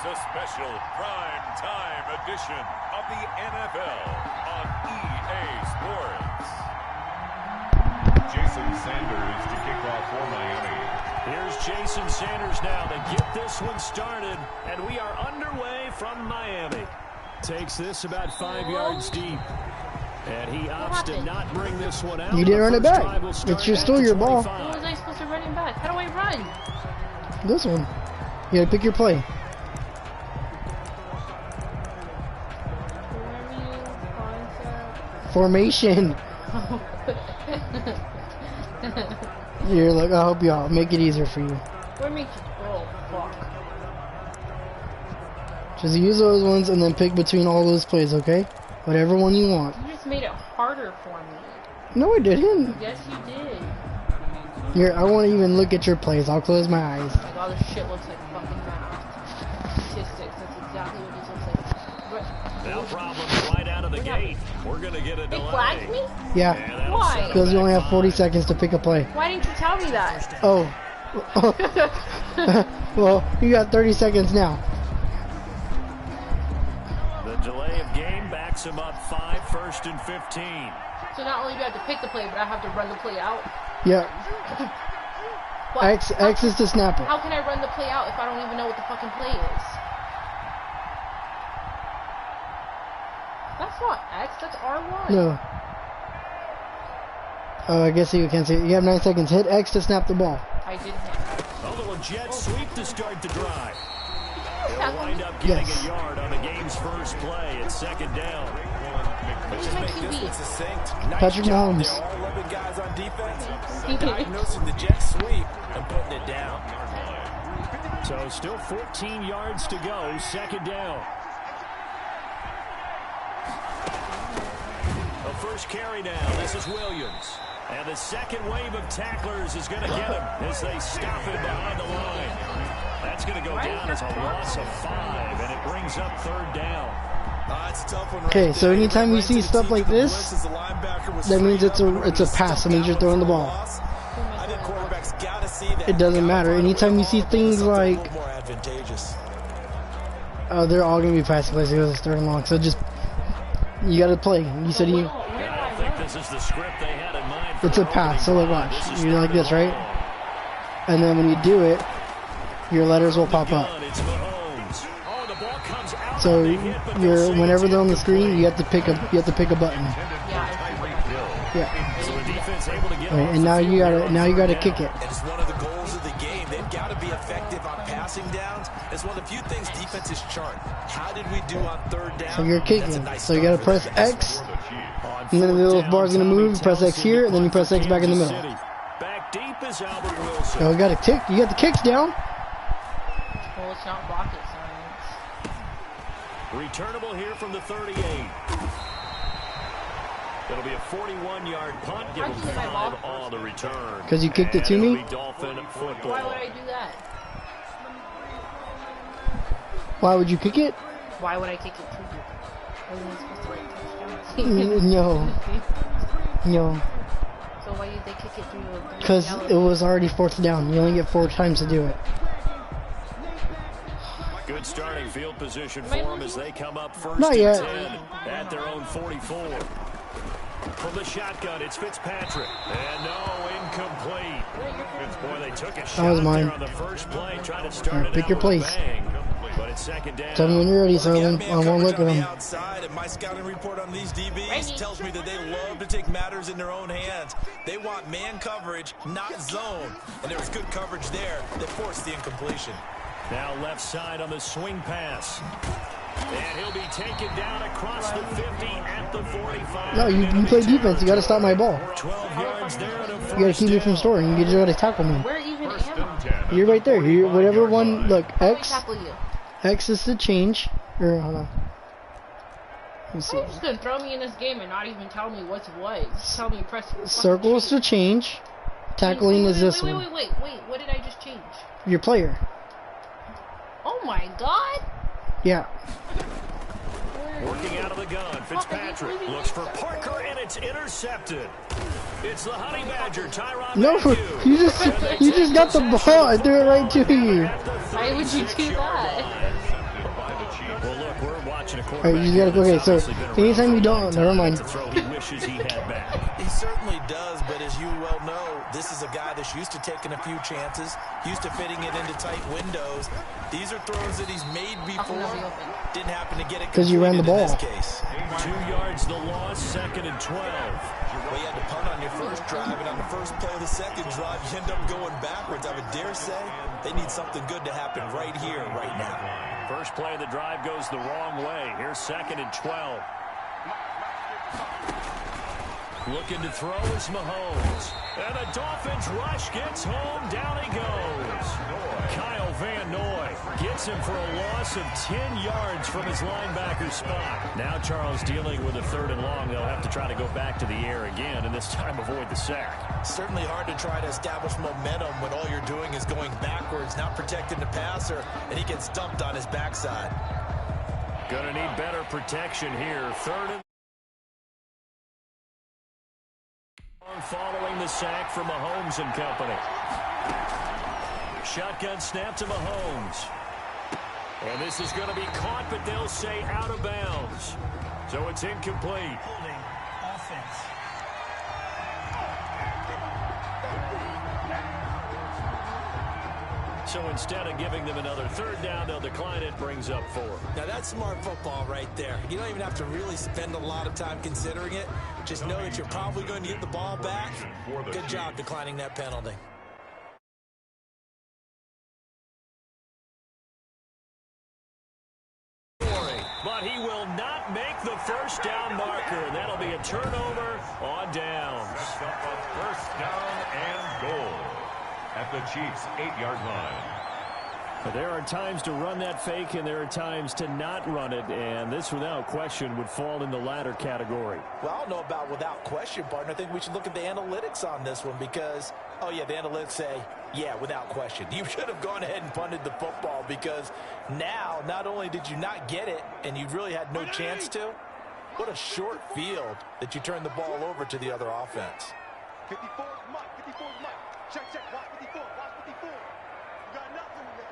It's a special prime time edition of the NFL on EA Sports. Jason Sanders to kick off for Miami. Here's Jason Sanders now to get this one started, and we are underway from Miami. Takes this about 5 yards deep, and he opts to not bring this one out. You didn't run it back. It's still your ball. How was I supposed to run it back? How do I run? This one. You gotta pick your play. Formation. You're like, I hope y'all make it easier for you. What makes you? Oh, fuck. Just use those ones and then pick between all those plays, okay? Whatever one you want. You just made it harder for me. No, I didn't. Yes, you did. Here, I won't even look at your plays. I'll close my eyes. Like, all this shit looks like fucking math. Statistics, that's exactly what this looks like. No problem right out of the gate. We're going to get a delay. They flagged me? Yeah. Why? Because you only have 40 seconds to pick a play. Why didn't you tell me that? Oh. Well, you got 30 seconds now. The delay of game backs him up 5, 1st and 15. So not only do I have to pick the play, but I have to run the play out? Yeah. X is to snap it. How can I run the play out if I don't even know what the fucking play is? That's not X, that's R1. No. Oh, I guess you can't see it. You have 9 seconds. Hit X to snap the ball. I did hit. A little jet sweep to start the drive. He'll wind up getting a yard on the game's first play. It's 2nd down. Who's my QB? Patrick Mahomes. There are 11 guys on defense. Diagnosing the jet sweep and putting it down. So still 14 yards to go. 2nd down. The first carry now. This is Williams. And the second wave of tacklers is going to get him as they stop him behind the line. That's going to go down as a loss of 5, and it brings up 3rd down. Okay, so anytime you see stuff like this, that means it's a pass. That means you're throwing the ball. It doesn't matter. Anytime you see things like, they're all gonna be passing plays because it's 3rd and long. So just you gotta play. You said you. I think this is the script they had in mind. It's a pass. So look, watch. You're like this, right? And then when you do it, your letters will pop up. So whenever they're on the screen, you have to pick a button. Yeah. Right, and now you gotta kick it. It's one of the goals of the game. They've got to be effective on passing downs. It's one of the few things defenses chart. How did we do on 3rd down? So you're kicking. So you gotta press X, and then the little bar's gonna move. Press X here, and then you press X back in the middle. Back deep is Albert Wilson. So you gotta kick. You got the kicks down. Well, it's not rocket science. Returnable here from the 38. It'll be a 41-yard punt. Give him 5 on the return. Because you kicked it to me? Why would I do that? Why would you kick it? Why would I kick it to you? Wasn't I supposed to like touchdowns? No. No. So why did they kick it through the Because it was already 4th down. You only get 4 times to do it. Good starting field position for them as they come up 1st Not and yet. 10 at their own 44. From the shotgun, it's Fitzpatrick. And no, incomplete. Boy, they took a shot there on the first play, trying to start it pick out your with a place. bang. But it's 2nd down. Tell me when you're ready, Sullivan. I won't look at him. Outside, and my scouting report on these DBs tells me that they love to take matters in their own hands. They want man coverage, not zone. And there was good coverage there that forced the incompletion. Now left side on the swing pass. And he'll be taken down across the 50 at the 45. No, you play defense. You got to stop my ball. 12 yards there. You got to keep me from scoring. You got to tackle me. Where even am I? You're right there. You're, whatever one. Look, How do I X. tackle you? X is to change. Or hold on. Let me see. You're just gonna throw me in this game and not even tell me what's what. Just tell me press. Circle is to change. Tackling is this one. Wait. What did I just change? Your player. Oh my god. Yeah. Working out of the gun, Fitzpatrick looks for Parker, and it's intercepted. It's the Honey Badger, Tyrann No, Matthew. you just got the ball. I threw it right to you. Why would you do that? watching a quarterback. You gotta, okay, so anytime you don't, never mind. Throw he wishes he had back. He certainly does, but as you well know, this is a guy that's used to taking a few chances, used to fitting it into tight windows. These are throws that he's made before. Didn't happen to get it because you ran the ball. In this case. 2 yards the loss, 2nd and 12. Well, you had to punt on your first drive, and on the first play of the second drive, you end up going backwards. I would dare say they need something good to happen right here, right now. First play of the drive goes the wrong way. Here's 2nd and 12. Looking to throw is Mahomes. And the Dolphins rush gets home. Down he goes. Kyle Van Noy gets him for a loss of 10 yards from his linebacker spot. Now Charles dealing with a 3rd and long. They'll have to try to go back to the air again, and this time avoid the sack. Certainly hard to try to establish momentum when all you're doing is going backwards, not protecting the passer, and he gets dumped on his backside. Gonna need better protection here. 3rd and following the sack for Mahomes and company. Shotgun snap to Mahomes. And this is going to be caught, but they'll say out of bounds. So it's incomplete. Holding offense. So instead of giving them another 3rd down, they'll decline it. Brings up 4. Now that's smart football right there. You don't even have to really spend a lot of time considering it. Just know that you're probably going to get the ball back. Good job declining that penalty. But he will not make the first down marker. That'll be a turnover on downs. First down and goal at the Chiefs' 8-yard line. But there are times to run that fake, and there are times to not run it, and this, without question, would fall in the latter category. Well, I don't know about without question, partner. I think we should look at the analytics on this one because, oh, yeah, the analytics say, yeah, without question. You should have gone ahead and punted the football because now not only did you not get it and you really had no chance to, what a short field that you turned the ball over to the other offense. 54 is Mike. 54 is Mike. Check, check. Watch 54. Watch 54. You got nothing with that.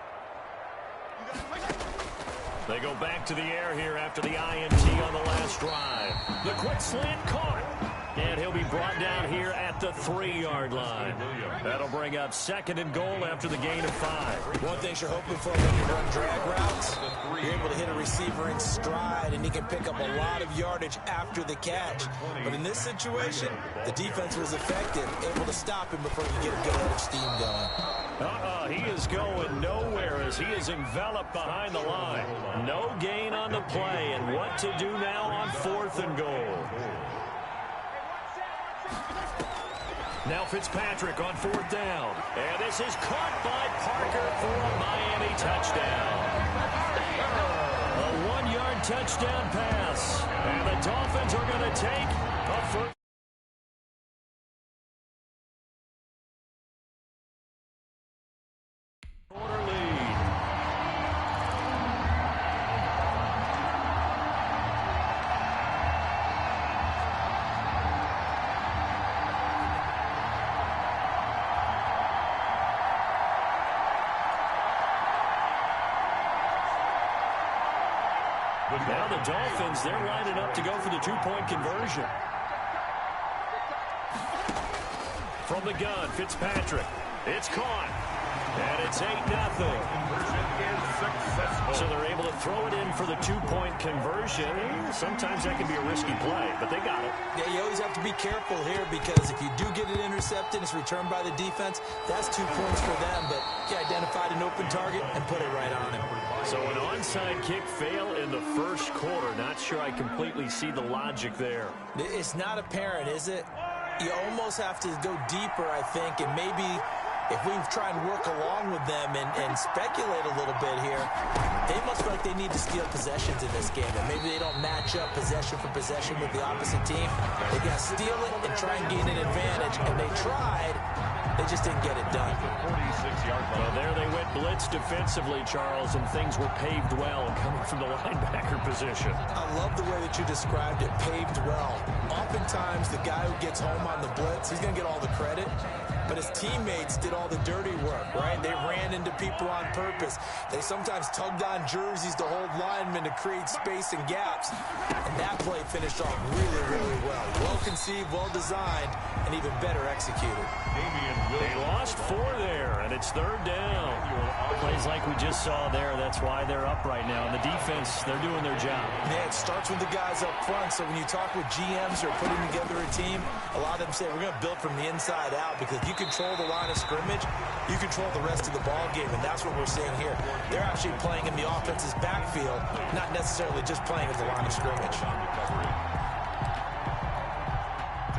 They go back to the air here after the INT on the last drive. The quick slant caught. And he'll be brought down here at the 3-yard line. That'll bring up 2nd and goal after the gain of 5. One thing you're hoping for when you run drag routes, you're able to hit a receiver in stride, and he can pick up a lot of yardage after the catch. But in this situation, the defense was effective, able to stop him before you get a good head of steam going. He is going nowhere as he is enveloped behind the line. No gain on the play, and what to do now on 4th and goal. Now Fitzpatrick on 4th down. And this is caught by Parker for a Miami touchdown. A 1-yard touchdown pass. And the Dolphins are going to take a first. Quarter lead. Now the Dolphins, they're lining up to go for the 2-point conversion. From the gun, Fitzpatrick. It's caught. And it's 8-0. So they're able to throw it in for the 2-point conversion. Sometimes that can be a risky play, but they got it. Yeah, you always have to be careful here because if you do get it intercepted, it's returned by the defense. That's 2 points for them, but you identified an open target and put it right on him. So an onside kick fail in the first quarter. Not sure I completely see the logic there. It's not apparent, is it? You almost have to go deeper, I think, and maybe if we try and work along with them and speculate a little bit here, they must feel like they need to steal possessions in this game, and maybe they don't match up possession for possession with the opposite team. They got to steal it and try and gain an advantage, and they tried. They just didn't get it done. Well, there they went blitz defensively, Charles, and things were paved well coming from the linebacker position. I love the way that you described it, paved well. Oftentimes, the guy who gets home on the blitz, he's going to get all the credit. but his teammates did all the dirty work, right? They ran into people on purpose. They sometimes tugged on jerseys to hold linemen to create space and gaps. And that play finished off really, really well. Well-conceived, well-designed, and even better executed. They lost 4 there, and it's 3rd down. Plays like we just saw there, that's why they're up right now. And the defense, they're doing their job. Yeah, it starts with the guys up front. So when you talk with GMs who are putting together a team, a lot of them say we're going to build from the inside out, because if you control the line of scrimmage, you control the rest of the ball game, and that's what we're seeing here. They're actually playing in the offense's backfield, not necessarily just playing at the line of scrimmage.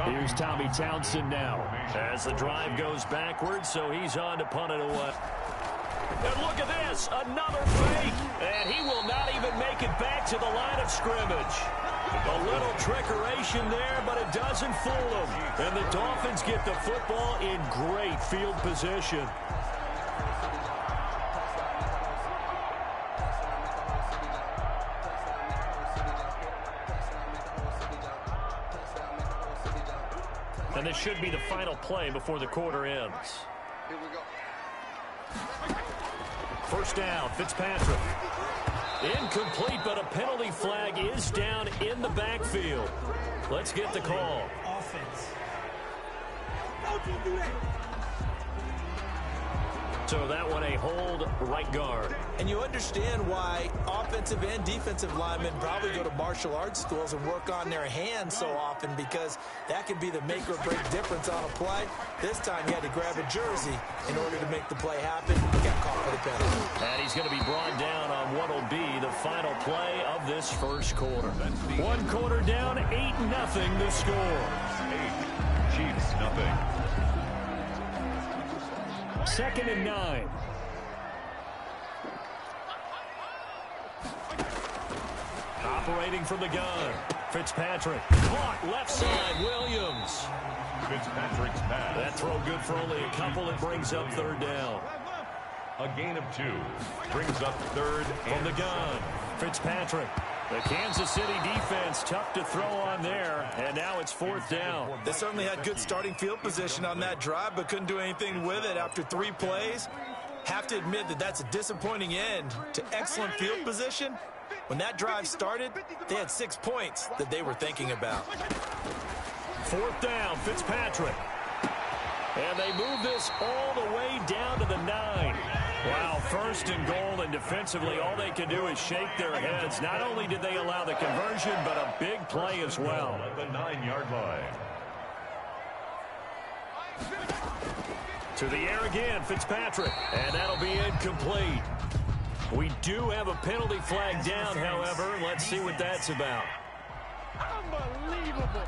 Here's Tommy Townsend now as the drive goes backwards, so he's on to punt it away. And look at this, another fake, and he will not even make it back to the line of scrimmage. A little trickeration there, but it doesn't fool them. And the Dolphins get the football in great field position. And this should be the final play before the quarter ends. Here we go. First down, Fitzpatrick. Incomplete, but a penalty flag is down in the backfield. Let's get the call. Offense. Don't you do that. So that one a hold right guard. And you understand why offensive and defensive linemen probably go to martial arts schools and work on their hands so often, because that can be the make or break difference on a play. This time you had to grab a jersey in order to make the play happen. Got caught for the penalty. And he's going to be brought down on what will be the final play of this first quarter. 1 quarter down, 8-0 the score. 8, Chiefs nothing. 2nd and 9. Operating from the gun. Fitzpatrick. Caught left side. Williams. Fitzpatrick's pass. That throw good for only a couple. It brings up 3rd down. A gain of 2 brings up 3rd From and the gun. Fitzpatrick. The Kansas City defense tough to throw on there. And now it's 4th down. They certainly had good starting field position on that drive, but couldn't do anything with it after 3 plays. Have to admit that that's a disappointing end to excellent field position. When that drive started, they had 6 points that they were thinking about. 4th down, Fitzpatrick. And they move this all the way down to the 9. Wow, 1st and goal, and defensively all they can do is shake their heads. Not only did they allow the conversion, but a big play as well. at the 9-yard line. To the air again, Fitzpatrick. And that'll be incomplete. We do have a penalty flag down, however. Let's see what that's about. Unbelievable.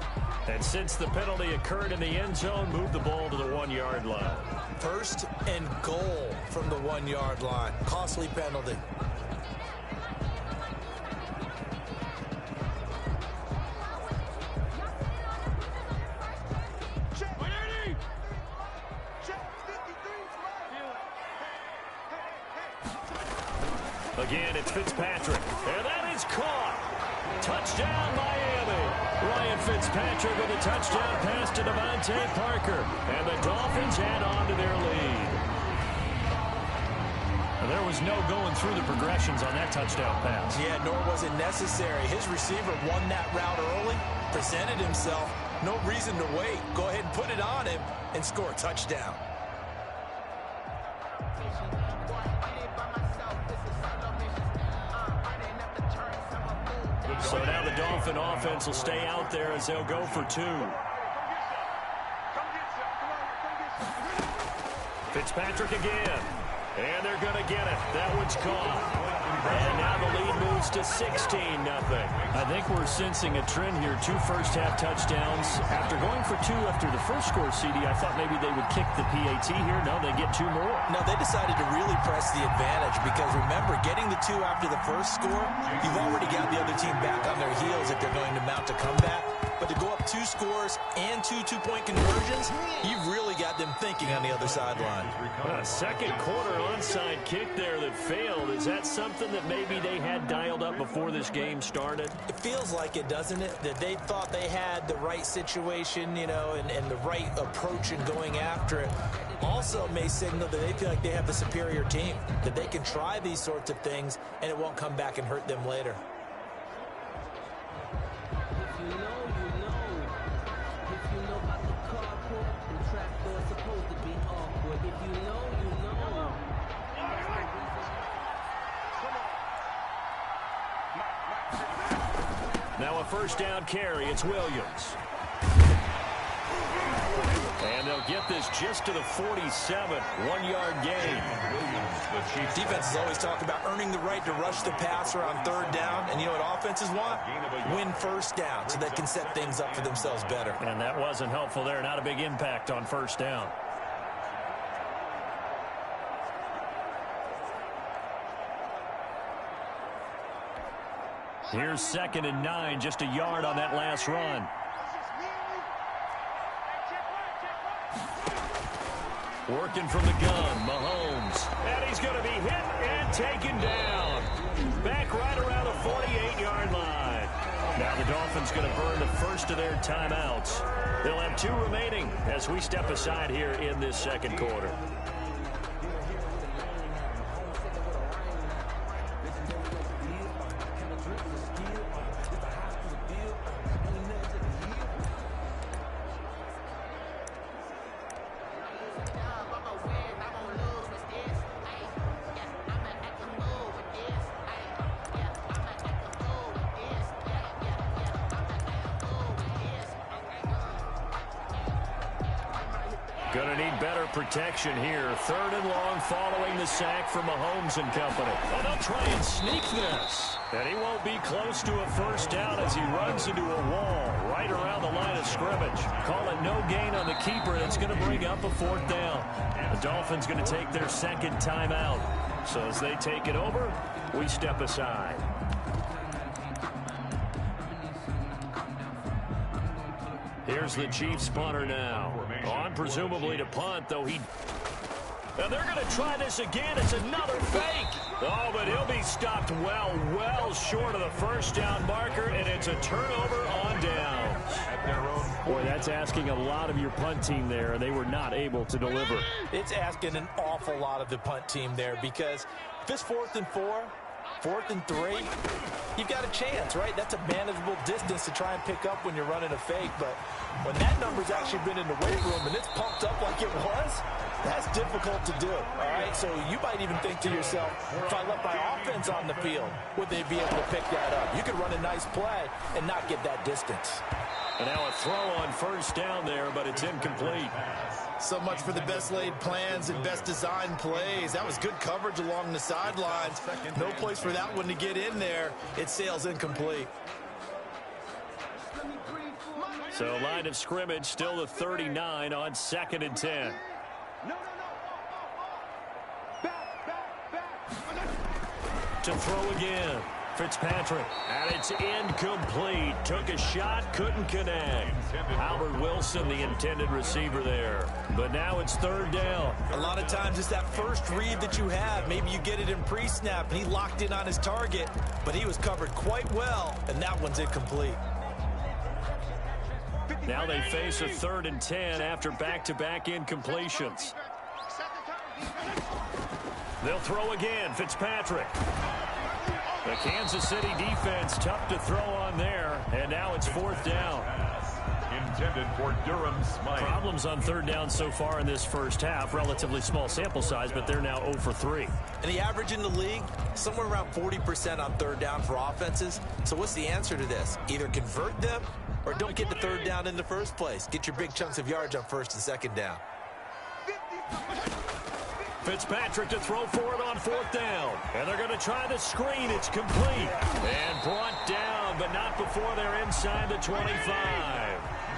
And since the penalty occurred in the end zone, move the ball to the 1-yard line. 1st and goal from the 1-yard line. Costly penalty. Check. Check. 53. Again, it's Fitzpatrick. And that is caught. Touchdown, Miami. Ryan Fitzpatrick with a touchdown pass to Devontae Parker. And the Dolphins add on to their lead. And there was no going through the progressions on that touchdown pass. Yeah, nor was it necessary. His receiver won that route early, presented himself. No reason to wait. Go ahead and put it on him and score a touchdown. So now the Dolphin offense will stay out there as they'll go for 2. Fitzpatrick again. And they're going to get it. That one's caught. And now the lead moves to 16-0. I think we're sensing a trend here. 2 first-half touchdowns. After going for 2 after the first score, CD, I thought maybe they would kick the PAT here. No, they get 2 more. No, they decided to really press the advantage because, remember, getting the 2 after the first score, you've already got the other team back on their heels if they're going to mount a comeback. But to go up 2 scores and 2 two-point conversions, you've really got them thinking on the other sideline. A second quarter onside kick there that failed. Is that something that maybe they had dialed up before this game started? It feels like it, doesn't it? That they thought they had the right situation, you know, and the right approach in going after it. Also may signal that they feel like they have the superior team, that they can try these sorts of things and it won't come back and hurt them later. Now a first down carry. It's Williams. And they'll get this just to the 47. 1-yard gain. Defenses always talk about earning the right to rush the passer on 3rd down. And you know what offenses want? Win first down so they can set things up for themselves better. And that wasn't helpful there. Not a big impact on first down. Here's 2nd and 9, just a yard on that last run. Working from the gun, Mahomes. And he's going to be hit and taken down. Back right around the 48-yard line. Now the Dolphins going to burn the first of their timeouts. They'll have 2 remaining as we step aside here in this second quarter. Going to need better protection here. 3rd and long following the sack from Mahomes and company. Oh, they'll try and sneak this. And he won't be close to a first down as he runs into a wall right around the line of scrimmage. Call it no gain on the keeper. That's going to bring up a 4th down. The Dolphins going to take their 2nd timeout. So as they take it over, we step aside. Here's the Chiefs punter now. On presumably to punt, though he... And they're going to try this again. It's another fake. Oh, but he'll be stopped well short of the first down marker, and it's a turnover on downs. Boy, that's asking a lot of your punt team there, and they were not able to deliver. It's asking an awful lot of the punt team there because if it's 4th and 4, 4th and 3, you've got a chance, right? That's a manageable distance to try and pick up when you're running a fake. But when that number's actually been in the weight room and it's pumped up like it was, that's difficult to do, all right? So you might even think to yourself, if I let my offense on the field, would they be able to pick that up? You could run a nice play and not get that distance. And now a throw on first down there, but it's incomplete. So much for the best laid plans and best designed plays. That was good coverage along the sidelines. No place for that one to get in there. It sails incomplete. So line of scrimmage still the 39 on 2nd and 10. To throw again. Fitzpatrick, and it's incomplete. Took a shot, couldn't connect. Albert Wilson, the intended receiver there. But now it's 3rd down. A lot of times it's that first read that you have. Maybe you get it in pre-snap, and he locked in on his target, but he was covered quite well, and that one's incomplete. Now they face a 3rd and 10 after back-to-back incompletions. They'll throw again. Fitzpatrick. The Kansas City defense tough to throw on there, and now it's 4th down. Intended for Durham Smythe. Problems on 3rd down so far in this first half. Relatively small sample size, but they're now 0 for 3. And the average in the league, somewhere around 40% on 3rd down for offenses. So what's the answer to this? Either convert them or don't get the 3rd down in the first place. Get your big chunks of yards on 1st and 2nd down. Fitzpatrick to throw for it on 4th down. And they're going to try the screen. It's complete. And brought down, but not before they're inside the 25.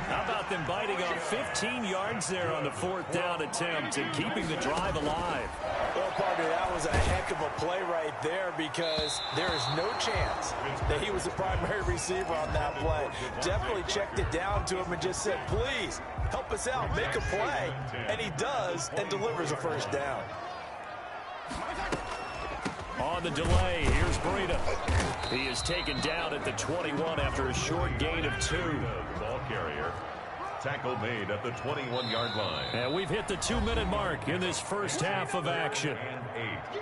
How about them biting off 15 yards there on the 4th down attempt and keeping the drive alive? Well, partner, that was a heck of a play right there because there is no chance that he was the primary receiver on that play. Definitely checked it down to him and just said, please, help us out, make a play. And he does and delivers a first down. On the delay, here's Breida. He is taken down at the 21 after a short gain of 2. The ball carrier. Tackle made at the 21-yard line. And we've hit the 2-minute mark in this first half of action. And 8.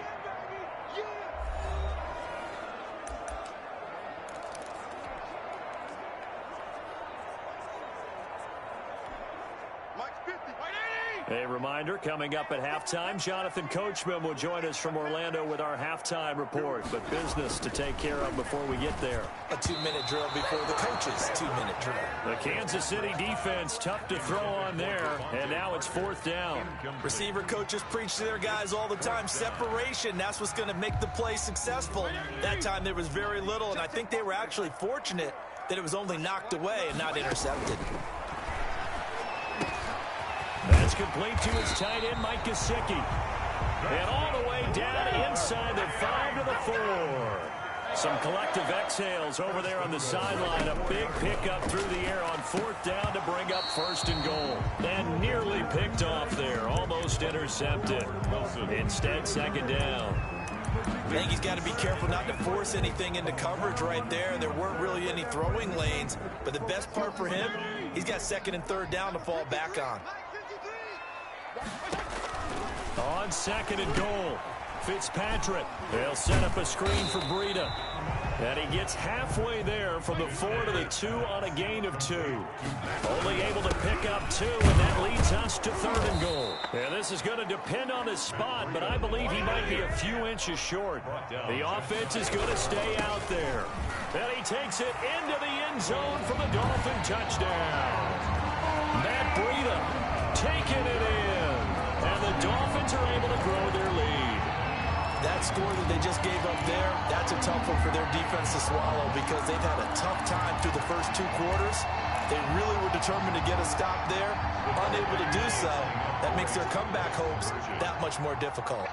A reminder, coming up at halftime, Jonathan Coachman will join us from Orlando with our halftime report. But business to take care of before we get there. A 2-minute drill before the coach's 2-minute drill. The Kansas City defense, tough to throw on there, and now it's 4th down. Receiver coaches preach to their guys all the time. Separation, that's what's going to make the play successful. That time there was very little, and I think they were actually fortunate that it was only knocked away and not intercepted. That's complete to his tight end, Mike Gesicki. And all the way down inside the 5 to the 4. Some collective exhales over there on the sideline. A big pickup through the air on 4th down to bring up 1st and goal. And nearly picked off there. Almost intercepted. Instead, 2nd down. I think he's got to be careful not to force anything into coverage right there. There weren't really any throwing lanes. But the best part for him, he's got 2nd and 3rd down to fall back on. On 2nd and goal, Fitzpatrick. They'll set up a screen for Breida. And he gets halfway there from the 4 to the 2 on a gain of 2. Only able to pick up 2, and that leads us to 3rd and goal. And this is going to depend on his spot, but I believe he might be a few inches short. The offense is going to stay out there. And he takes it into the end zone for the Dolphin touchdown. Matt Breida taking it in. And the Dolphins are able to grow their lead. That score that they just gave up there, that's a tough one for their defense to swallow because they've had a tough time through the first 2 quarters. They really were determined to get a stop there. Unable to do so, that makes their comeback hopes that much more difficult.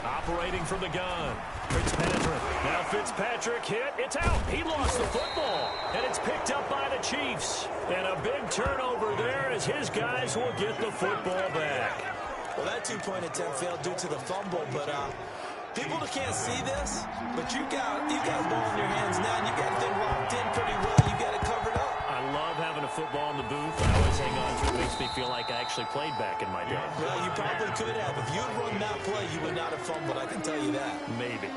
Operating from the gun, Fitzpatrick. Now Fitzpatrick hit. It's out. He lost the football. And it's picked up by the Chiefs. And a big turnover there as his guys will get the football back. Well, that 2-point attempt failed due to the fumble, but people that can't see this, but you got a ball in your hands now, and you got the thing locked in pretty well. You got it covered up. I love having a football in the booth. I always hang on to it. It makes me feel like I actually played back in my day. Well, you probably could have. If you had run that play, you would not have fumbled. I can tell you that. Maybe.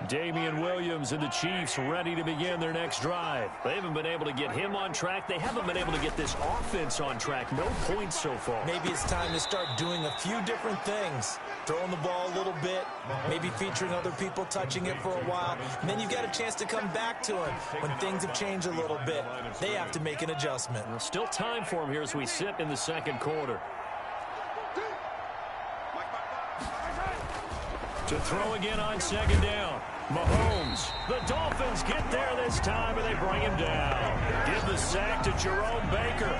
Damian Williams and the Chiefs ready to begin their next drive. They haven't been able to get him on track. They haven't been able to get this offense on track. No points so far. Maybe it's time to start doing a few different things. Throwing the ball a little bit, maybe featuring other people touching it for a while. And then you've got a chance to come back to him when things have changed a little bit. They have to make an adjustment. Well, still time for him here as we sit in the 2nd quarter. To throw again on 2nd down. Mahomes. The Dolphins get there this time, and they bring him down. Give the sack to Jerome Baker.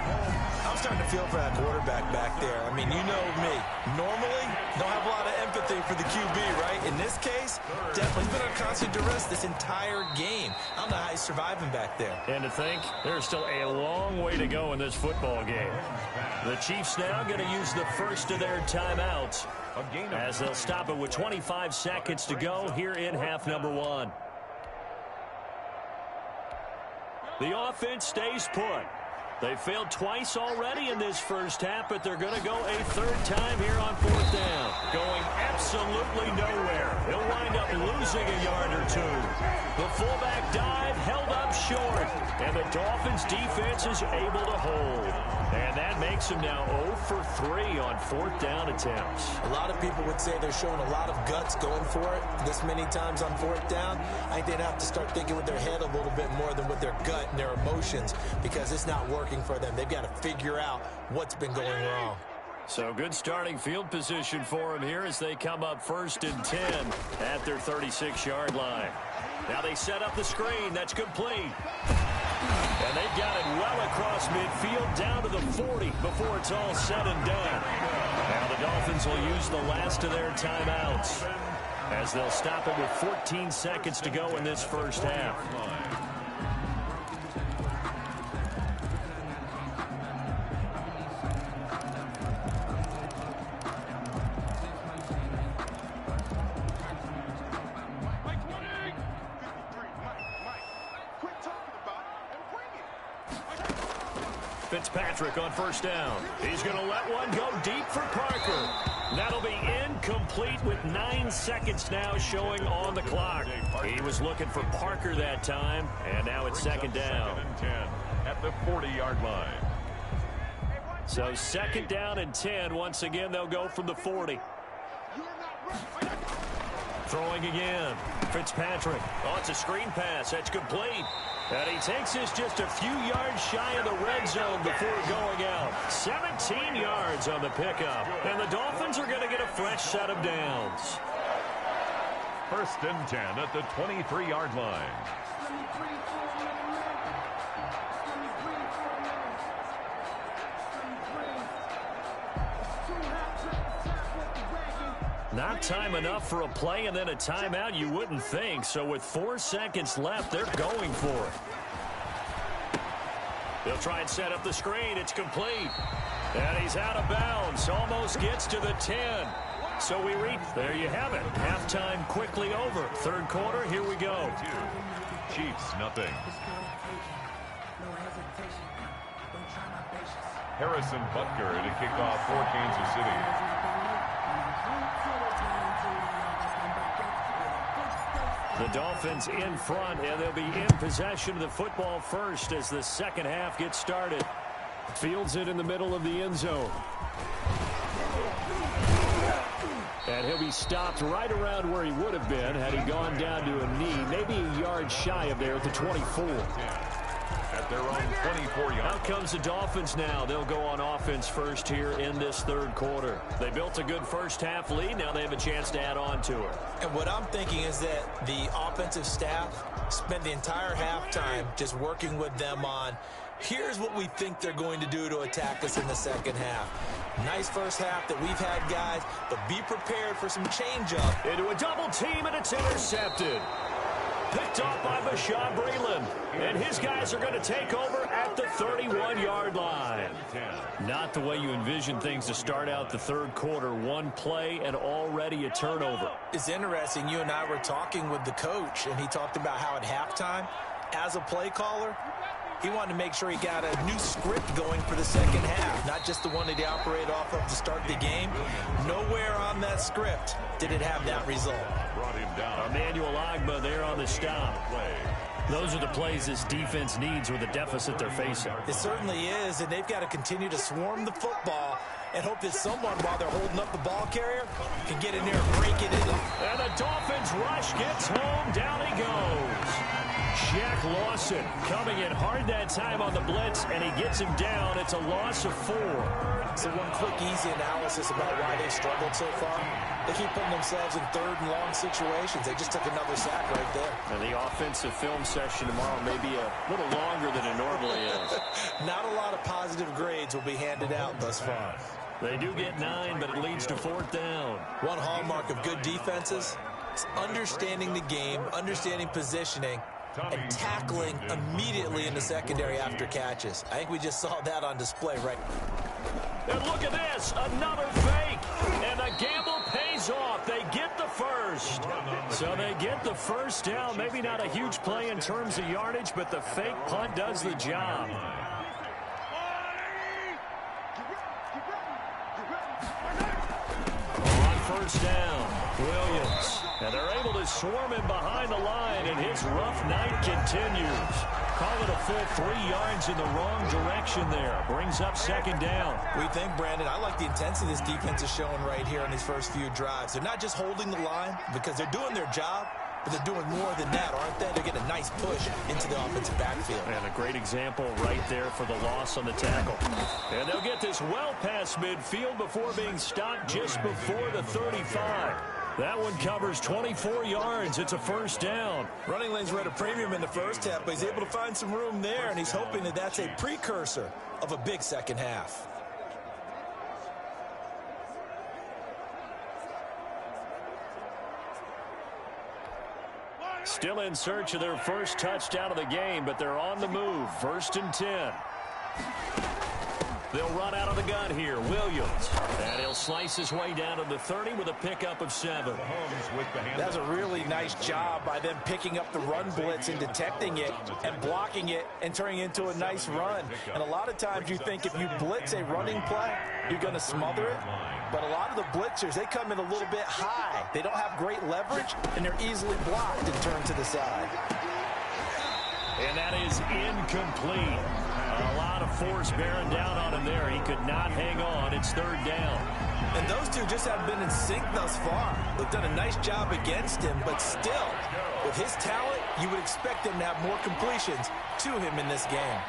I'm starting to feel for that quarterback back there. I mean, you know me. Normally, don't have a lot of empathy for the QB, right? In this case, definitely he's been on constant duress this entire game. I don't know how he's surviving back there. And to think, there's still a long way to go in this football game. The Chiefs now going to use the first of their timeouts as they'll stop it with 25 seconds to go here in half number 1. The offense stays put. They failed twice already in this first half, but they're going to go a 3rd time here on 4th down. Going absolutely nowhere. He'll wind up losing a yard or 2. The fullback dive held up short, and the Dolphins defense is able to hold. And that makes them now 0 for 3 on 4th down attempts. A lot of people would say they're showing a lot of guts going for it this many times on 4th down. I think they'd have to start thinking with their head a little bit more than with their gut and their emotions because it's not working for them. They've got to figure out what's been going wrong. So good starting field position for them here as they come up 1st and 10 at their 36-yard line. Now they set up the screen. That's complete. And they've got it well across midfield down to the 40 before it's all said and done. Now the Dolphins will use the last of their timeouts as they'll stop it with 14 seconds to go in this first half. Fitzpatrick on first down. He's going to let one go deep for Parker. That'll be incomplete with 9 seconds now showing on the clock. He was looking for Parker that time, and now it's second down. 2nd and 10 at the 40-yard line. So 2nd down and 10. Once again, they'll go from the 40. Throwing again. Fitzpatrick. Oh, it's a screen pass. That's complete. And he takes this just a few yards shy of the red zone before going out. 17 yards on the pickup. And the Dolphins are going to get a fresh set of downs. 1st and 10 at the 23-yard line. Not time enough for a play and then a timeout, you wouldn't think. So with 4 seconds left, they're going for it. They'll try and set up the screen. It's complete. And he's out of bounds. Almost gets to the 10. So we reach. There you have it. Halftime quickly over. 3rd quarter, here we go. Chiefs, nothing. Harrison Butker to kick off for Kansas City. The Dolphins in front, and they'll be in possession of the football first as the second half gets started. Fields it in the middle of the end zone. And he'll be stopped right around where he would have been had he gone down to a knee, maybe a yard shy of there at the 24. At their own 24-yard. Out comes the Dolphins now. They'll go on offense first here in this 3rd quarter. They built a good first half lead. Now they have a chance to add on to it. And what I'm thinking is that the offensive staff spent the entire halftime just working with them on, here's what we think they're going to do to attack us in the second half. Nice first half that we've had, guys, but be prepared for some change-up. Into a double team, and it's intercepted. Picked off by Bashaud Breeland. And his guys are going to take over at the 31-yard line. Not the way you envision things to start out the 3rd quarter. 1 play and already a turnover. It's interesting. You and I were talking with the coach, and he talked about how at halftime, as a play caller, he wanted to make sure he got a new script going for the second half, not just the one that he operated off of to start the game. Nowhere on that script did it have that result. Brought him down. Emmanuel Ogbah there on the stop. Those are the plays this defense needs with the deficit they're facing. It certainly is, and they've got to continue to swarm the football and hope that someone, while they're holding up the ball carrier, can get in there and break it in. And the Dolphins rush gets home. Down he goes. Jack Lawson coming in hard that time on the blitz, and he gets him down. It's a loss of 4. So one quick, easy analysis about why they've struggled so far. They keep putting themselves in 3rd and long situations. They just took another sack right there. And the offensive film session tomorrow may be a little longer than it normally is. Not a lot of positive grades will be handed out thus far. They do get 9, but it leads to 4th down. One hallmark of good defenses is understanding the game, understanding positioning, and tackling immediately in the secondary after catches. I think we just saw that on display right. And look at this, another fake, and the gamble pays off. They get the first. So they get the first down. Maybe not a huge play in terms of yardage, but the fake punt does the job. On first down, Williams. And they're able to swarm him behind the line, and his rough night continues. Call it a full 3 yards in the wrong direction there. Brings up 2nd down. We think, Brandon, I like the intensity this defense is showing right here in these first few drives. They're not just holding the line because they're doing their job, but they're doing more than that, aren't they? They're getting a nice push into the offensive backfield. And a great example right there for the loss on the tackle. And they'll get this well past midfield before being stopped just before the 35. That one covers 24 yards. It's a first down. Running lanes were at a premium in the first half, but he's able to find some room there, and he's hoping that that's a precursor of a big second half. Still in search of their first touchdown of the game, but they're on the move. 1st and 10. They'll run out of the gun here. Williams. And he'll slice his way down to the 30 with a pickup of 7. That's a really nice job by them picking up the run blitz and detecting it and blocking it and turning it into a nice run. And a lot of times you think if you blitz a running play, you're going to smother it. But a lot of the blitzers, they come in a little bit high. They don't have great leverage, and they're easily blocked and turned to the side. And that is incomplete. A lot of force bearing down on him there. He could not hang on. It's 3rd down. And those two just haven't been in sync thus far. They've done a nice job against him, but still, with his talent, you would expect him to have more completions to him in this game.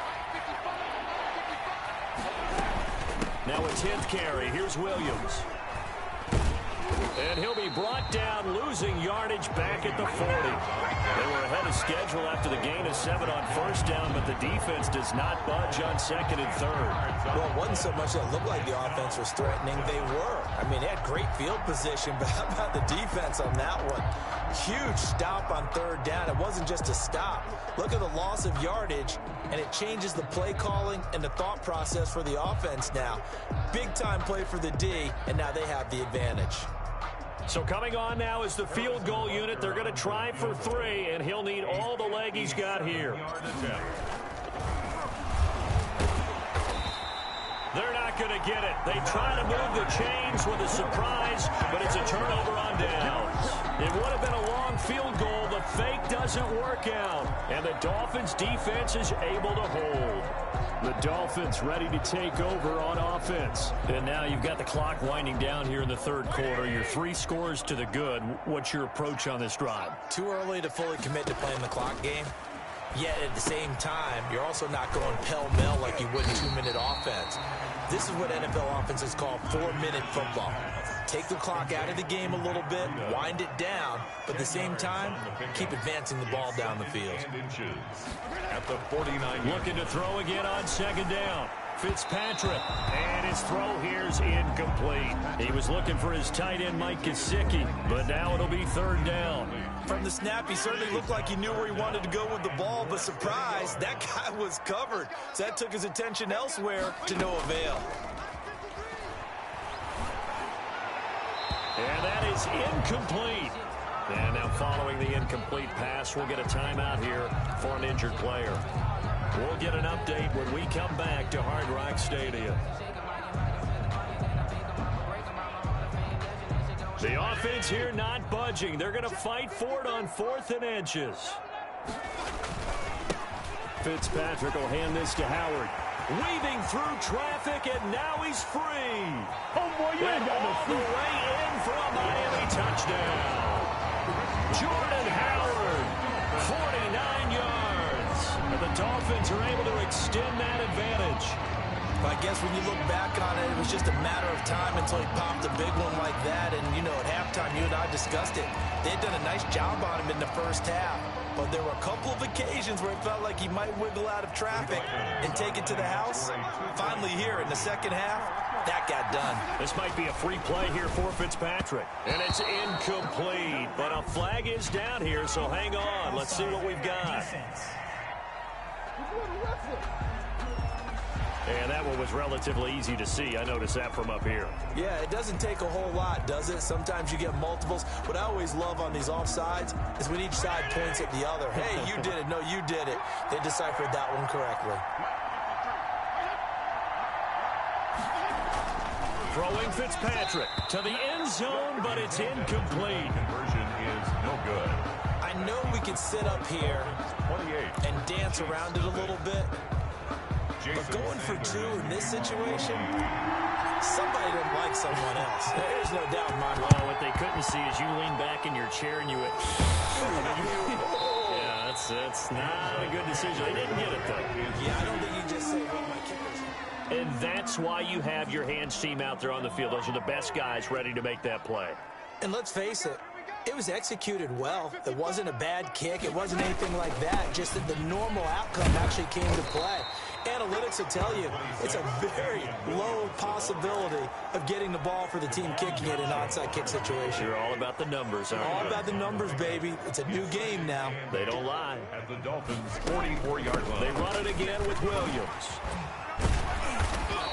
Now a 10th carry. Here's Williams. And he'll be brought down, losing yardage back at the 40. They were ahead of schedule after the gain of 7 on first down, but the defense does not budge on 2nd and 3rd. Well, it wasn't so much that it looked like the offense was threatening. They were. I mean, they had great field position, but how about the defense on that one? Huge stop on 3rd down. It wasn't just a stop. Look at the loss of yardage, and it changes the play calling and the thought process for the offense now. Big-time play for the D, and now they have the advantage. So coming on now is the field goal unit. They're going to try for 3, and he'll need all the leg he's got here. They're not going to get it. They try to move the chains with a surprise, but it's a turnover on downs. It would have been a long field goal. The fake doesn't work out, and the Dolphins' defense is able to hold. The Dolphins ready to take over on offense. And now you've got the clock winding down here in the 3rd quarter. You're 3 scores to the good. What's your approach on this drive? Too early to fully commit to playing the clock game. Yet at the same time, you're also not going pell-mell like you would in 2-minute offense. This is what NFL offenses call 4-minute football. Take the clock out of the game a little bit, wind it down, but at the same time, keep advancing the ball down the field. At the 49. Looking to throw again on 2nd down. Fitzpatrick, and his throw here's incomplete. He was looking for his tight end, Mike Gesicki, but now it'll be 3rd down. From the snap, he certainly looked like he knew where he wanted to go with the ball, but surprise, that guy was covered. So that took his attention elsewhere to no avail. And that is incomplete. And now following the incomplete pass, we'll get a timeout here for an injured player. We'll get an update when we come back to Hard Rock Stadium. The offense here not budging. They're going to fight for it on 4th and inches. Fitzpatrick will hand this to Howard. Weaving through traffic, and now he's free. Oh, boy, you ain't got no all the way in for a Miami touchdown. Jordan Howard, 49 yards. And the Dolphins are able to extend that advantage. I guess when you look back on it, it was just a matter of time until he popped a big one like that. And, you know, at halftime, you and I discussed it. They had done a nice job on him in the first half. But there were a couple of occasions where it felt like he might wiggle out of traffic and take it to the house. Finally here in the second half, that got done. This might be a free play here for Fitzpatrick. And it's incomplete. But a flag is down here, so hang on. Let's see what we've got. And that one was relatively easy to see. I noticed that from up here. Yeah, it doesn't take a whole lot, does it? Sometimes you get multiples. What I always love on these offsides is when each side points at the other. Hey, you did it. No, you did it. They deciphered that one correctly. Throwing Fitzpatrick to the end zone, but it's incomplete. Conversion is no good. I know we could sit up here 28. and dance around it a little bit. But going for 2 in this situation, somebody didn't like someone else. There's no doubt in my mind. Well, what they couldn't see is you lean back in your chair and you went, yeah, that's not a good decision. They didn't get it, though. Yeah, I don't think you just say, well, my kickers. And that's why you have your hands team out there on the field. Those are the best guys ready to make that play. And let's face it, it was executed well. It wasn't a bad kick. It wasn't anything like that. Just that the normal outcome actually came to play. Analytics will tell you it's a very low possibility of getting the ball for the team kicking it in an onside kick situation. You're all about the numbers, aren't you? All about the numbers, baby. It's a new game now. They don't lie. At the Dolphins' 44-yard line. They run it again with Williams.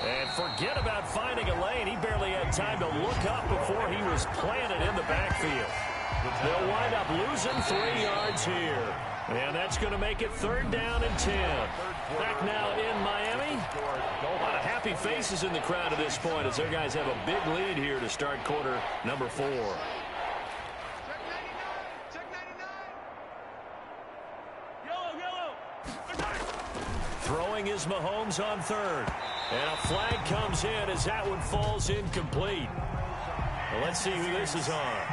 And forget about finding a lane. He barely had time to look up before he was planted in the backfield. They'll wind up losing 3 yards here. And that's going to make it 3rd down and 10. Back now in Miami. A lot of happy faces in the crowd at this point as their guys have a big lead here to start quarter number 4. Throwing is Mahomes on 3rd. And a flag comes in as that one falls incomplete. Well, let's see who this is on.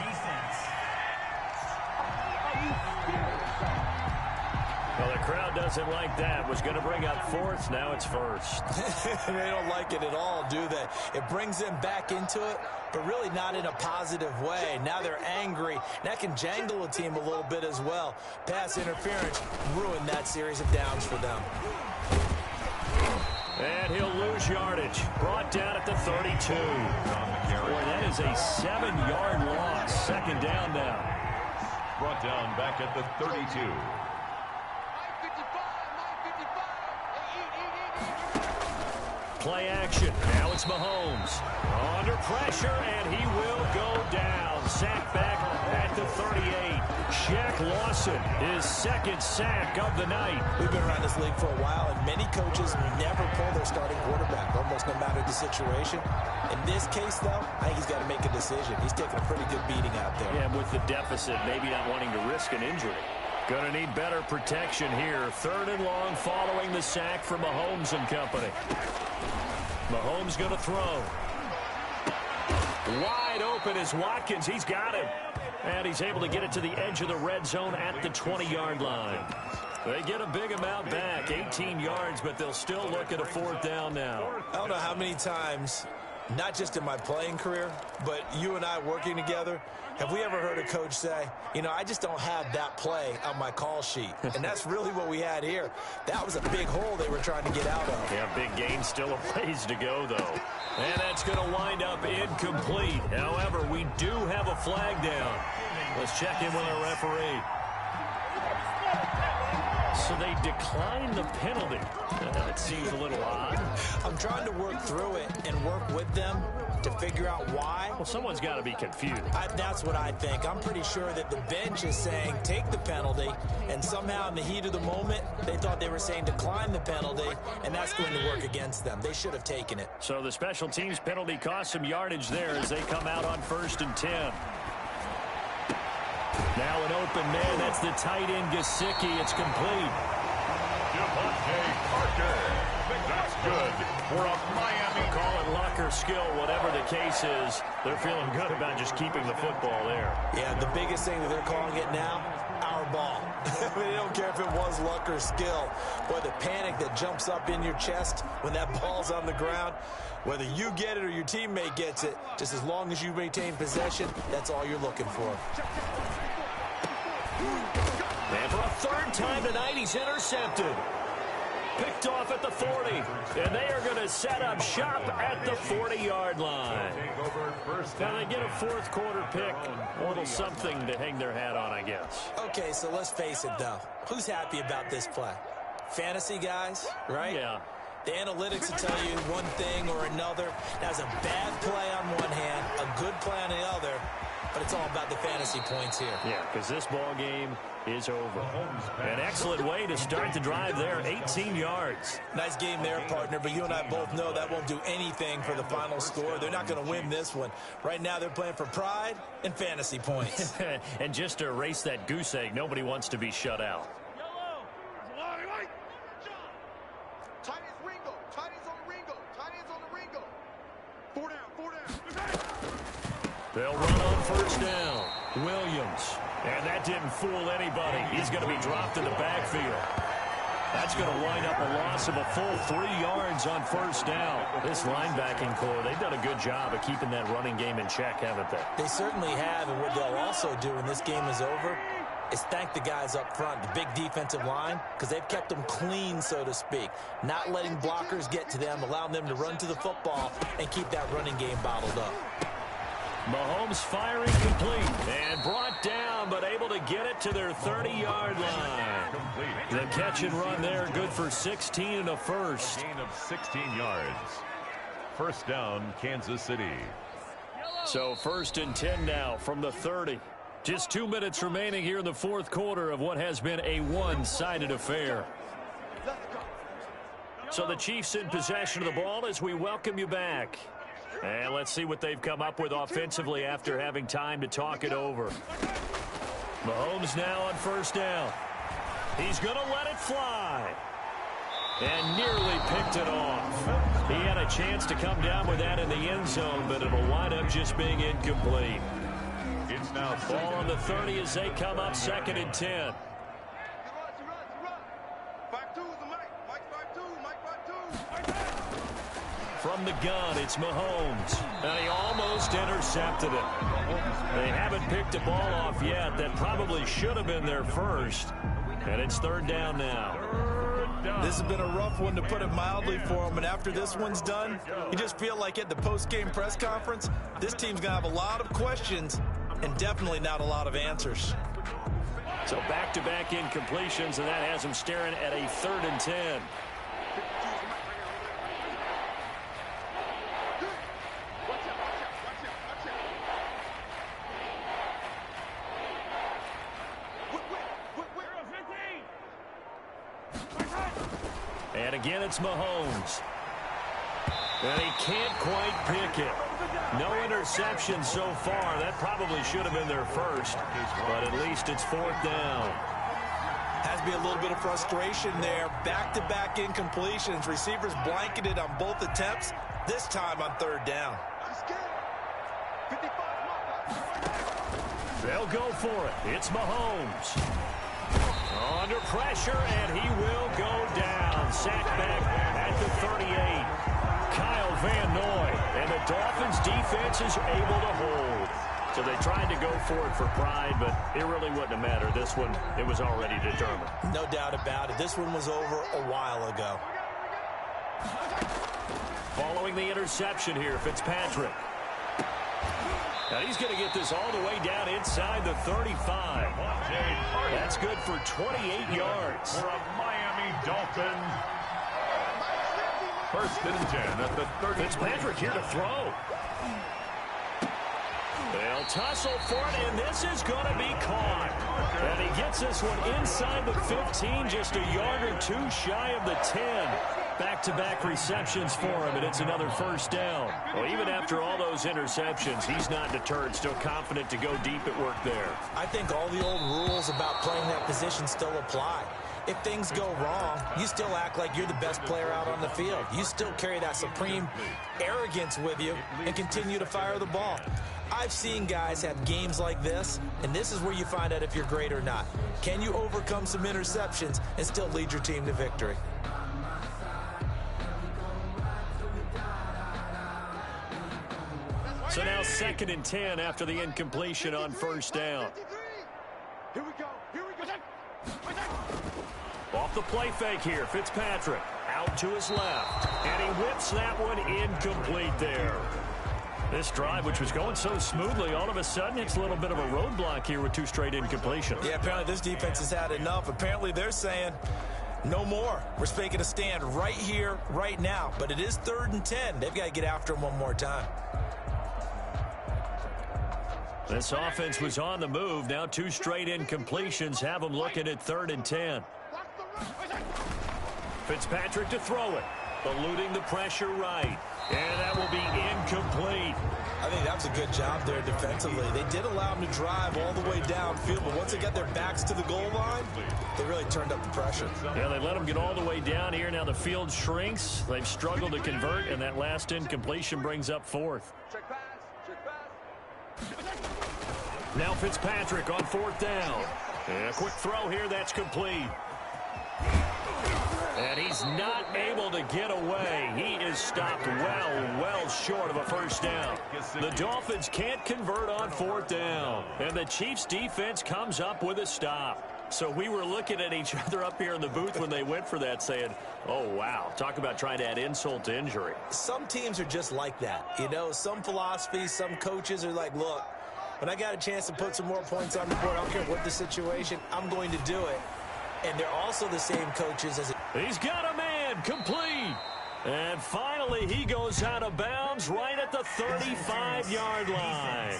Well, the crowd doesn't like that. Was going to bring up 4th. Now it's 1st. They don't like it at all, do they? It brings them back into it, but really not in a positive way. Now they're angry. That can jangle a team a little bit as well. Pass interference ruined that series of downs for them. And he'll lose yardage. Brought down at the 32. Boy, that is a 7-yard loss. 2nd down now. Brought down back at the 32. Play action. Now it's Mahomes. Under pressure, and he will go down. Sack back at the 38. Shaq Lawson, his 2nd sack of the night. We've been around this league for a while, and many coaches never pull their starting quarterback, almost no matter the situation. In this case, though, I think he's got to make a decision. He's taking a pretty good beating out there. Yeah, with the deficit, maybe not wanting to risk an injury. Going to need better protection here. 3rd and long following the sack from Mahomes and company. Mahomes going to throw. Wide open is Watkins. He's got him. And he's able to get it to the edge of the red zone at the 20-yard line. They get a big amount back, 18 yards, but they'll still look at a 4th down now. I don't know how many times, not just in my playing career, but you and I working together, have we ever heard a coach say, you know, I just don't have that play on my call sheet. And that's really what we had here. That was a big hole they were trying to get out of. Yeah, big gain, still a ways to go, though. And that's going to wind up incomplete. However, we do have a flag down. Let's check in with our referee. So they declined the penalty. That seems a little odd. I'm trying to work through it and work with them to figure out why. Well, someone's got to be confused. That's what I think. I'm pretty sure that the bench is saying take the penalty, and somehow in the heat of the moment, they thought they were saying decline the penalty, and that's going to work against them. They should have taken it. So the special teams penalty cost some yardage there as they come out on 1st and 10. Now an open man. That's the tight end, Gesicki. It's complete. Devontae Parker. That's good for a Miami. Call it luck or skill, whatever the case is. They're feeling good about just keeping the football there. Yeah, the biggest thing that they're calling it now, our ball. They don't care if it was luck or skill. Boy, the panic that jumps up in your chest when that ball's on the ground, whether you get it or your teammate gets it, just as long as you maintain possession, that's all you're looking for. And for a 3rd time tonight, he's intercepted. Picked off at the 40. And they are going to set up shop at the 40-yard line. Now they get a 4th quarter pick. A little something to hang their hat on, I guess. Okay, so let's face it, though. Who's happy about this play? Fantasy guys, right? Yeah. The analytics will tell you one thing or another. That's a bad play on one hand, a good play on the other. But it's all about the fantasy points here. Yeah, because this ball game is over. An excellent way to start the drive there, 18 yards. Nice game there, partner, but you and I both know that won't do anything for the final score. They're not going to win this one. Right now, they're playing for pride and fantasy points. And just to erase that goose egg, nobody wants to be shut out. Tight ends Ringo. Tight ends on the Ringo. Tight ends on the Ringo. 4 down. 4 down. They'll run on 1st down. Williams. And that didn't fool anybody. He's going to be dropped in the backfield. That's going to wind up a loss of a full 3 yards on first down. This linebacking core, they've done a good job of keeping that running game in check, haven't they? They certainly have, and what they'll also do when this game is over is thank the guys up front, the big defensive line, because they've kept them clean, so to speak. Not letting blockers get to them, allowing them to run to the football and keep that running game bottled up. Mahomes firing complete and brought down, but able to get it to their 30-yard line. The catch and run there, good for 16 and a first. Gain of 16 yards. First down, Kansas City. So 1st and 10 now from the 30. Just 2 minutes remaining here in the fourth quarter of what has been a one-sided affair. So the Chiefs in possession of the ball as we welcome you back. And let's see what they've come up with offensively after having time to talk it over. Mahomes now on first down. He's going to let it fly. And nearly picked it off. He had a chance to come down with that in the end zone, but it'll wind up just being incomplete. It's now ball on the 30 as they come up 2nd and 10. From the gun, it's Mahomes. And he almost intercepted it. They haven't picked a ball off yet. That probably should have been their first. And it's 3rd down now. This has been a rough one, to put it mildly, for him. And after this one's done, you just feel like at the post-game press conference, this team's going to have a lot of questions and definitely not a lot of answers. So back-to-back incompletions, and that has him staring at a 3rd and 10. And again, it's Mahomes. And he can't quite pick it. No interception so far. That probably should have been their first. But at least it's 4th down. Has to be a little bit of frustration there. Back-to-back incompletions. Receivers blanketed on both attempts. This time on 3rd down. They'll go for it. It's Mahomes. Under pressure, and he will go down. Sacked back at the 38. Kyle Van Noy. And the Dolphins' defense is able to hold. So they tried to go for it for pride, but it really wouldn't have mattered. This one, it was already determined. No doubt about it. This one was over a while ago. Following the interception here, Fitzpatrick. Now he's going to get this all the way down inside the 35. That's good for 28 yards. For a Miami Dolphin. 1st and 10 at the 30. Fitzpatrick here to throw. They'll tussle for it, and this is going to be caught. And he gets this one inside the 15, just a yard or two shy of the 10. Back-to-back receptions for him, and it's another 1st down. Well, even after all those interceptions, he's not deterred, still confident to go deep at work there. I think all the old rules about playing that position still apply. If things go wrong, you still act like you're the best player out on the field. You still carry that supreme arrogance with you and continue to fire the ball. I've seen guys have games like this, and this is where you find out if you're great or not. Can you overcome some interceptions and still lead your team to victory? So now 2nd and 10 after the incompletion on 1st down. Here we go. Off the play fake here, Fitzpatrick out to his left, and he whips that one incomplete there. This drive, which was going so smoothly, all of a sudden it's a little bit of a roadblock here with 2 straight incompletions. Yeah, apparently this defense has had enough. Apparently they're saying no more. We're making a stand right here, right now. But it is 3rd and 10. They've got to get after him one more time. This offense was on the move. Now 2 straight incompletions have them looking at 3rd and 10. Fitzpatrick to throw it. Eluding the pressure right. And that will be incomplete. I think that was a good job there defensively. They did allow them to drive all the way downfield, but once they got their backs to the goal line, they really turned up the pressure. Yeah, they let them get all the way down here. Now the field shrinks. They've struggled to convert, and that last incompletion brings up 4th. Now Fitzpatrick on 4th down. And a quick throw here, that's complete. he's not able to get away. He is stopped well short of a first down. The Dolphins can't convert on fourth down, and the Chiefs defense comes up with a stop. So we were looking at each other up here in the booth when they went for that saying, oh, wow, talk about trying to add insult to injury. Some teams are just like that. You know, some philosophies, some coaches are like, look, when I got a chance to put some more points on the board, I don't care what the situation, I'm going to do it. And they're also the same coaches as He's got a man, complete. And finally, he goes out of bounds right at the 35-yard line.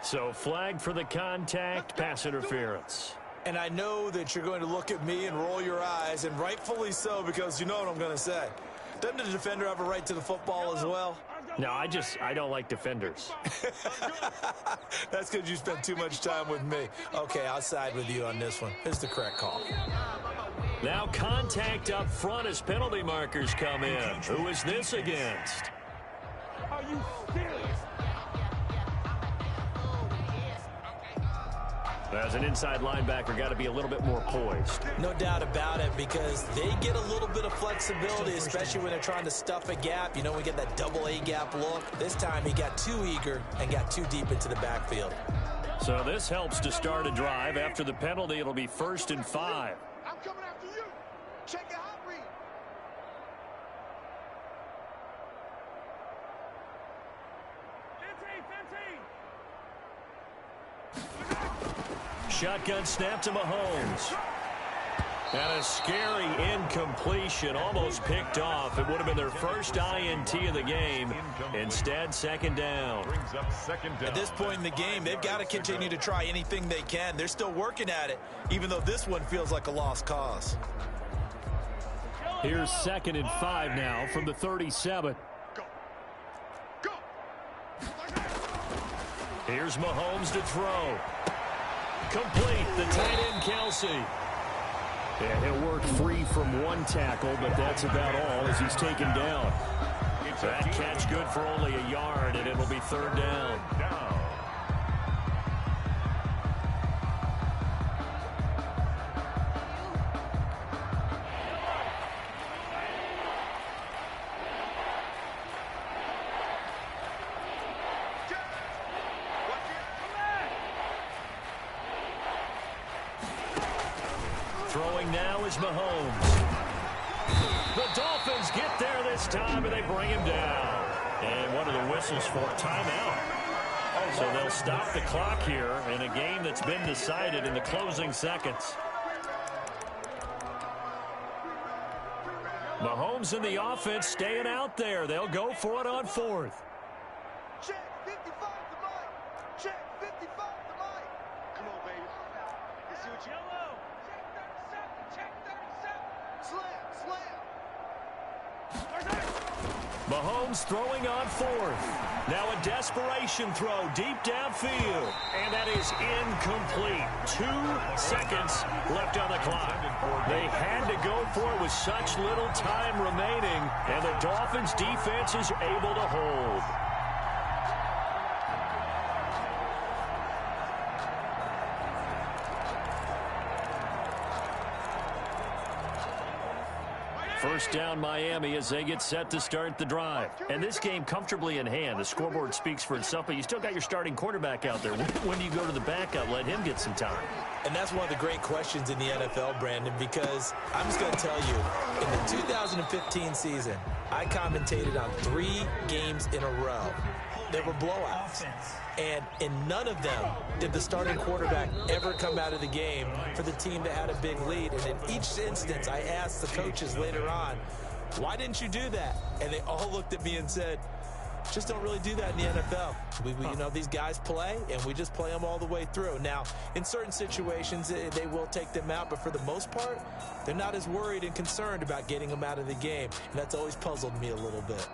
So flag for the contact, pass interference. And I know that you're going to look at me and roll your eyes, and rightfully so, because you know what I'm going to say. Doesn't the defender have a right to the football as well? No, I don't like defenders. That's because you spent too much time with me. Okay, I'll side with you on this one. It's the correct call. Now contact up front as penalty markers come in. Who is this against? Are you serious? As an inside linebacker, got to be a little bit more poised. No doubt about it, because they get a little bit of flexibility, especially when they're trying to stuff a gap. You know, we get that double A gap look. This time he got too eager and got too deep into the backfield. So this helps to start a drive. After the penalty, it'll be 1st and 5. I'm coming after you. Check your hot read. Shotgun snap to Mahomes. And a scary incompletion, almost picked off. It would have been their first INT of the game. Instead, second down. At this point in the game, they've got to continue to try anything they can. They're still working at it, even though this one feels like a lost cause. Here's 2nd and 5 now from the 37. Go. Here's Mahomes to throw. Complete, the tight end, Kelsey. And he'll work free from one tackle, but that's about all as he's taken down. That catch good for only a yard, and it'll be 3rd down. Throwing now is Mahomes. The Dolphins get there this time, and they bring him down. And what are the whistles for? Timeout. So they'll stop the clock here in a game that's been decided in the closing seconds. Mahomes and the offense staying out there. They'll go for it on 4th. Check 55 to Mike. Check 55 to Mike. Come on, baby. Let's see what you got. Check 37. Slam. Mahomes throwing on 4th. Now a desperation throw deep downfield. And that is incomplete. 2 seconds left on the clock. They had to go for it with such little time remaining. And the Dolphins defense is able to hold. First down Miami as they get set to start the drive. And this game comfortably in hand. The scoreboard speaks for itself, but you still got your starting quarterback out there. When do you go to the backup? Let him get some time. And that's one of the great questions in the NFL, Brandon, because I'm just going to tell you, in the 2015 season, I commentated on 3 games in a row. They were blowouts. And in none of them did the starting quarterback ever come out of the game for the team that had a big lead. And in each instance, I asked the coaches later on, why didn't you do that? And they all looked at me and said, just don't really do that in the NFL. You know, these guys play, and we just play them all the way through. Now, in certain situations, they will take them out, but for the most part, they're not as worried and concerned about getting them out of the game. And that's always puzzled me a little bit.